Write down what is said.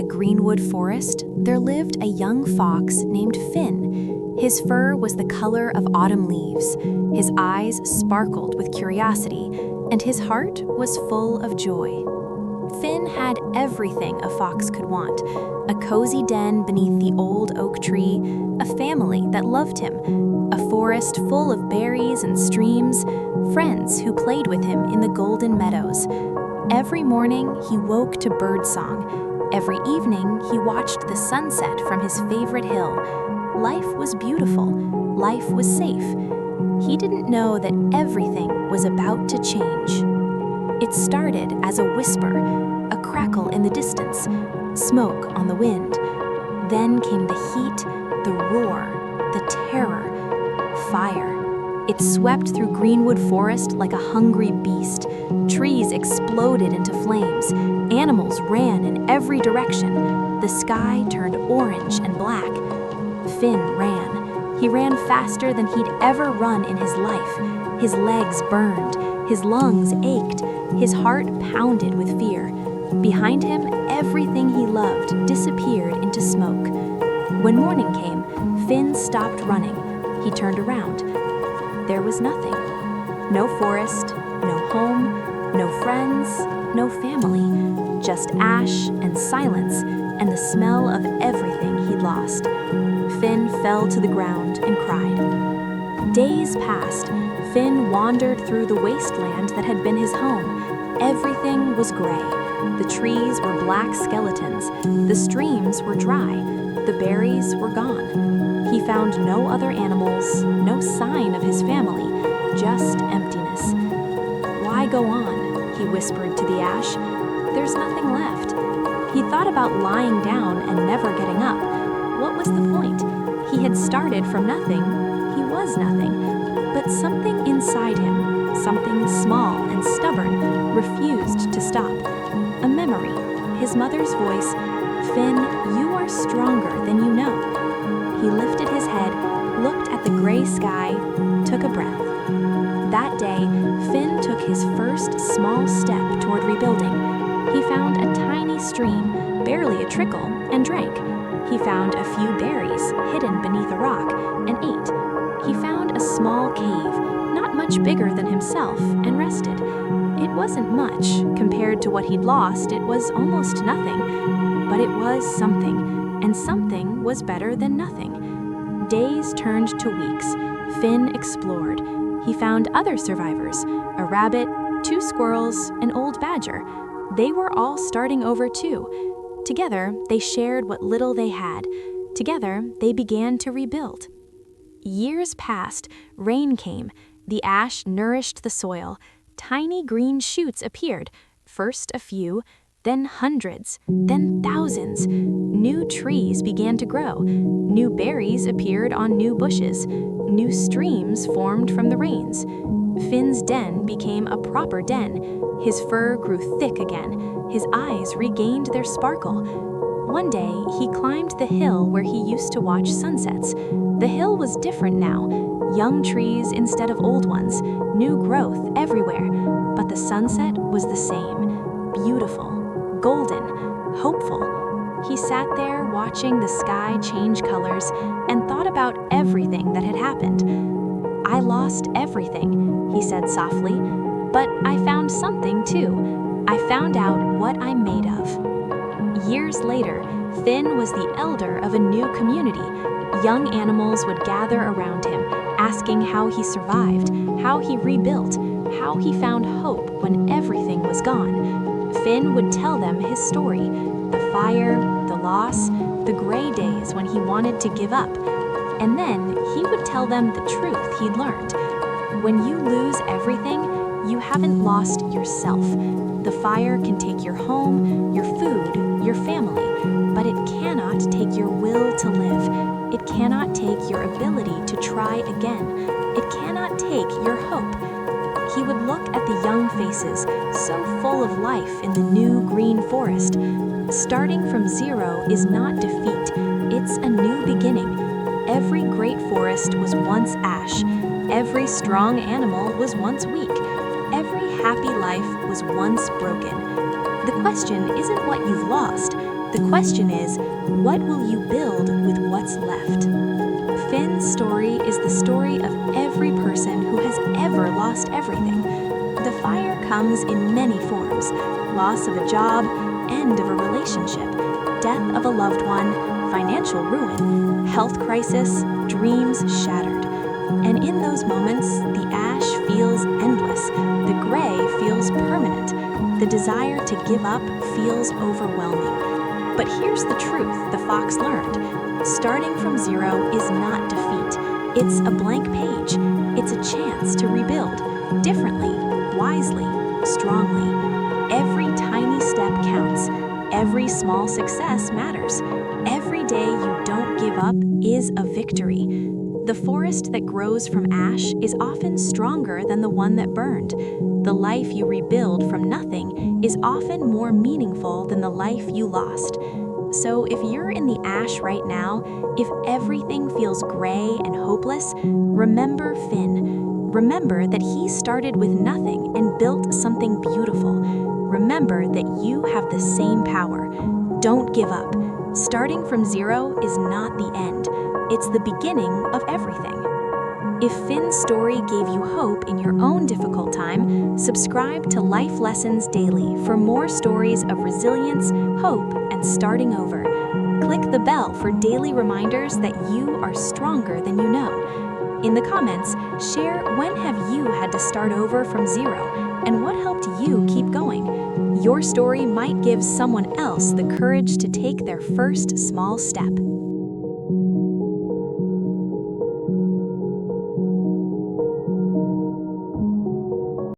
Greenwood Forest, there lived a young fox named Finn. His fur was the color of autumn leaves, his eyes sparkled with curiosity, and his heart was full of joy. Finn had everything a fox could want: a cozy den beneath the old oak tree, a family that loved him, a forest full of berries and streams, friends who played with him in the golden meadows. Every morning he woke to birdsong. Every evening he watched the sunset from his favorite hill. Life was beautiful. Life was safe. He didn't know that everything was about to change. It started as a whisper, a crackle in the distance, smoke on the wind. Then came the heat, the roar, the terror, fire. It swept through Greenwood Forest like a hungry beast. Trees exploded into flames. Animals ran in every direction. The sky turned orange and black. Finn ran. He ran faster than he'd ever run in his life. His legs burned. His lungs ached. His heart pounded with fear. Behind him, everything he loved disappeared into smoke. When morning came, Finn stopped running. He turned around. There was nothing. No forest, no home, no friends, no family. Just ash and silence and the smell of everything he'd lost. Finn fell to the ground and cried. Days passed. Finn wandered through the wasteland that had been his home. Everything was gray. The trees were black skeletons. The streams were dry. The berries were gone. He found no other animals, no sign of his family, just emptiness. "Why go on?" he whispered to the ash. "There's nothing left." He thought about lying down and never getting up. What was the point? He had started from nothing. He was nothing. But something inside him, something small and stubborn, refused to stop. A memory, his mother's voice, "Finn, you are stronger than you know." He lifted his head, looked at the gray sky, took a breath. That day, Finn took his first small step toward rebuilding. He found a tiny stream, barely a trickle, and drank. He found a few berries hidden beneath a rock and ate. He found a small cave, not much bigger than himself, and rested. It wasn't much. Compared to what he'd lost, it was almost nothing. But it was something, and something was better than nothing. Days turned to weeks. Finn explored. He found other survivors: a rabbit, 2 squirrels, an old badger. They were all starting over too. Together, they shared what little they had. Together, they began to rebuild. Years passed. Rain came. The ash nourished the soil. Tiny green shoots appeared, first a few, then hundreds, then thousands. New trees began to grow. New berries appeared on new bushes. New streams formed from the rains. Finn's den became a proper den. His fur grew thick again. His eyes regained their sparkle. One day, he climbed the hill where he used to watch sunsets. The hill was different now. Young trees instead of old ones. New growth everywhere. But the sunset was the same. Beautiful. Golden, hopeful. He sat there watching the sky change colors and thought about everything that had happened. "I lost everything," he said softly, "but I found something too. I found out what I'm made of." Years later, Finn was the elder of a new community. Young animals would gather around him, asking how he survived, how he rebuilt, how he found hope when everything was gone. Finn would tell them his story: the fire, the loss, the gray days when he wanted to give up. And then he would tell them the truth he'd learned. When you lose everything, you haven't lost yourself. The fire can take your home, your food, your family, but it cannot take your will to live. It cannot take your ability to try again. It cannot take your hope. He would look at the young faces, so full of life in the new green forest. Starting from zero is not defeat, it's a new beginning. Every great forest was once ash. Every strong animal was once weak. Every happy life was once broken. The question isn't what you've lost. The question is, what will you build with what's left? Finn's story is the story of every person who has ever lost everything. The fire comes in many forms: loss of a job, end of a relationship, death of a loved one, financial ruin, health crisis, dreams shattered. And in those moments, the ash feels endless, the gray feels permanent, the desire to give up feels overwhelming. But here's the truth the fox learned: starting from zero is not defeat. It's a blank page. It's a chance to rebuild differently, wisely, strongly. Every tiny step counts. Every small success matters. Every day you don't give up is a victory. The forest that grows from ash is often stronger than the one that burned. The life you rebuild from nothing is often more meaningful than the life you lost. So if you're in the ash right now, if everything feels gray and hopeless, remember Finn. Remember that he started with nothing and built something beautiful. Remember that you have the same power. Don't give up. Starting from zero is not the end. It's the beginning of everything. If Finn's story gave you hope in your own difficult time, subscribe to Life Lessons Daily for more stories of resilience, hope, and starting over. Click the bell for daily reminders that you are stronger than you know. In the comments, share when have you had to start over from zero and what helped you keep going. Your story might give someone else the courage to take their first small step.